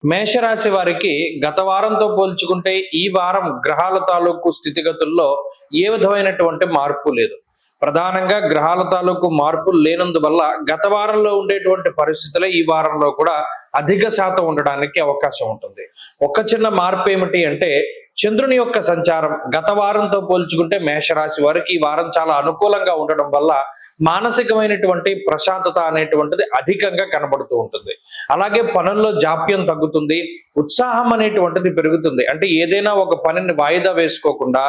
మేషరాశి వారికి గత వారంతో పోల్చుకుంటే ఈ వారం గ్రహాల తాలూకు స్థితిగతుల్లో ఏ విధమైనటువంటి మార్పు లేదు. ప్రధానంగా గ్రహాల తాలూకు మార్పులు లేనందువల్ల గత వారంలో ఉండేటువంటి పరిస్థితులే ఈ వారంలో కూడా అధిక శాతం ఉండడానికి అవకాశం ఉంటుంది. ఒక చిన్న మార్పు ఏమిటి అంటే చంద్రుని యొక్క సంచారం గత వారంతో పోల్చుకుంటే మేషరాశి వారికి ఈ వారం చాలా అనుకూలంగా ఉండడం వల్ల మానసికమైనటువంటి ప్రశాంతత అనేటువంటిది అధికంగా కనబడుతూ ఉంటుంది. అలాగే పనుల్లో జాప్యం తగ్గుతుంది, ఉత్సాహం అనేటువంటిది పెరుగుతుంది. అంటే ఏదైనా ఒక పనిని వాయిదా వేసుకోకుండా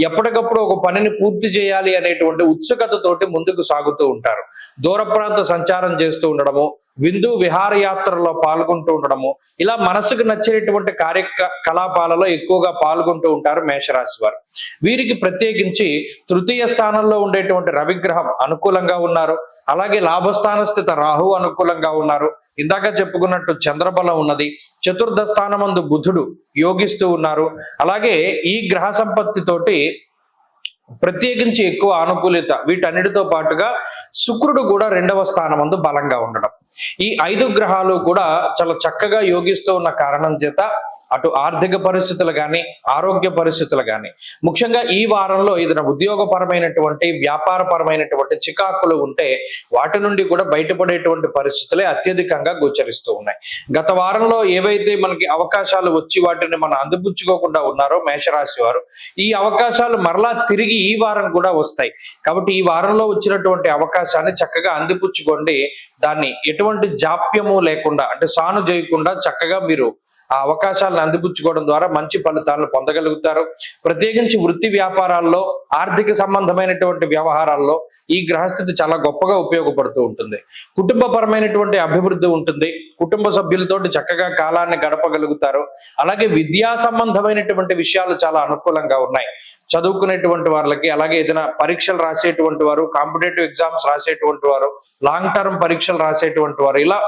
ఎప్పటికప్పుడు ఒక పనిని పూర్తి చేయాలి అనేటువంటి ఉత్సుకతతోటి ముందుకు సాగుతూ ఉంటారు. దూర ప్రాంత సంచారం చేస్తూ ఉండడము, విందు విహారయాత్రలో పాల్గొంటూ ఉండడము, ఇలా మనసుకు నచ్చేటువంటి కార్యకలాపాలలో ఎక్కువగా పాల్గొంటూ ఉంటారు మేషరాశి వారు. వీరికి ప్రత్యేకించి తృతీయ స్థానంలో ఉండేటువంటి రవిగ్రహం అనుకూలంగా ఉన్నారు. అలాగే లాభస్థాన స్థిత రాహు అనుకూలంగా ఉన్నారు. ఇందాక చెప్పుకున్నట్టు చంద్రబలం ఉన్నది. చతుర్థ స్థానమందు బుధుడు యోగిస్తూ ఉన్నారు. అలాగే ఈ గ్రహ సంపత్తితోటి ప్రత్యేకించి ఎక్కువ అనుకూలత వీటన్నిటితో పాటుగా శుక్రుడు కూడా రెండవ స్థానమందు బలంగా ఉండడం, ఈ 5 గ్రహాలు కూడా చాలా చక్కగా యోగిస్తూ ఉన్న కారణం చేత అటు ఆర్థిక పరిస్థితులు కానీ ఆరోగ్య పరిస్థితులు కానీ ముఖ్యంగా ఈ వారంలో ఏదైనా ఉద్యోగపరమైనటువంటి వ్యాపారపరమైనటువంటి చికాకులు ఉంటే వాటి నుండి కూడా బయటపడేటువంటి పరిస్థితులే అత్యధికంగా గోచరిస్తూ ఉన్నాయి. గత వారంలో ఏవైతే మనకి అవకాశాలు వచ్చి వాటిని మనం అందిపుచ్చుకోకుండా ఉన్నారో మేషరాశి వారు, ఈ అవకాశాలు మరలా తిరిగి ఈ వారం కూడా వస్తాయి. కాబట్టి ఈ వారంలో వచ్చినటువంటి అవకాశాన్ని చక్కగా అందిపుచ్చుకోండి. దాన్ని ఎటువంటి జాప్యము లేకుండా అంటే సాను చేయకుండా చక్కగా మీరు ఆ అవకాశాలను అందిపుచ్చుకోవడం ద్వారా మంచి ఫలితాలను పొందగలుగుతారు. ప్రత్యేకించి వృత్తి వ్యాపారాల్లో ఆర్థిక సంబంధమైనటువంటి వ్యవహారాల్లో ఈ గ్రహస్థితి చాలా గొప్పగా ఉపయోగపడుతూ ఉంటుంది. కుటుంబపరమైనటువంటి అభివృద్ధి ఉంటుంది. కుటుంబ సభ్యులతోటి చక్కగా కాలాన్ని గడపగలుగుతారు. అలాగే విద్యా సంబంధమైనటువంటి విషయాలు చాలా అనుకూలంగా ఉన్నాయి. చదువుకునేటువంటి వాళ్ళకి, అలాగే ఏదైనా పరీక్షలు రాసేటువంటి వారు, కాంపిటేటివ్ ఎగ్జామ్స్ రాసేటువంటి వారు, లాంగ్ టర్మ్ పరీక్షలు రాసేటువంటి వారు, ఇలా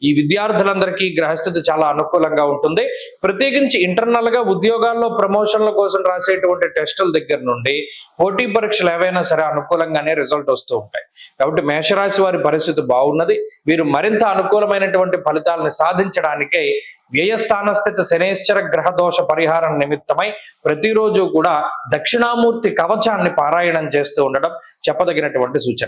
ఈ విద్యార్థులందరికీ గ్రహస్థితి చాలా అనుకూలంగా ఉంటుంది. ప్రత్యేకించి ఇంటర్నల్ గా ఉద్యోగాల్లో ప్రమోషన్ల కోసం రాసేటువంటి టెస్టుల దగ్గర నుండి పోటీ పరీక్షలు ఏవైనా సరే అనుకూలంగానే రిజల్ట్ వస్తూ ఉంటాయి. కాబట్టి మేషరాశి వారి పరిస్థితి బాగున్నది. వీరు మరింత అనుకూలమైనటువంటి ఫలితాలను సాధించడానికై వ్యయస్థానస్థిత శనేశ్వర గ్రహ దోష పరిహారం నిమిత్తమై ప్రతిరోజు కూడా దక్షిణామూర్తి కవచాన్ని పారాయణం చేస్తూ ఉండడం చెప్పదగినటువంటి సూచన.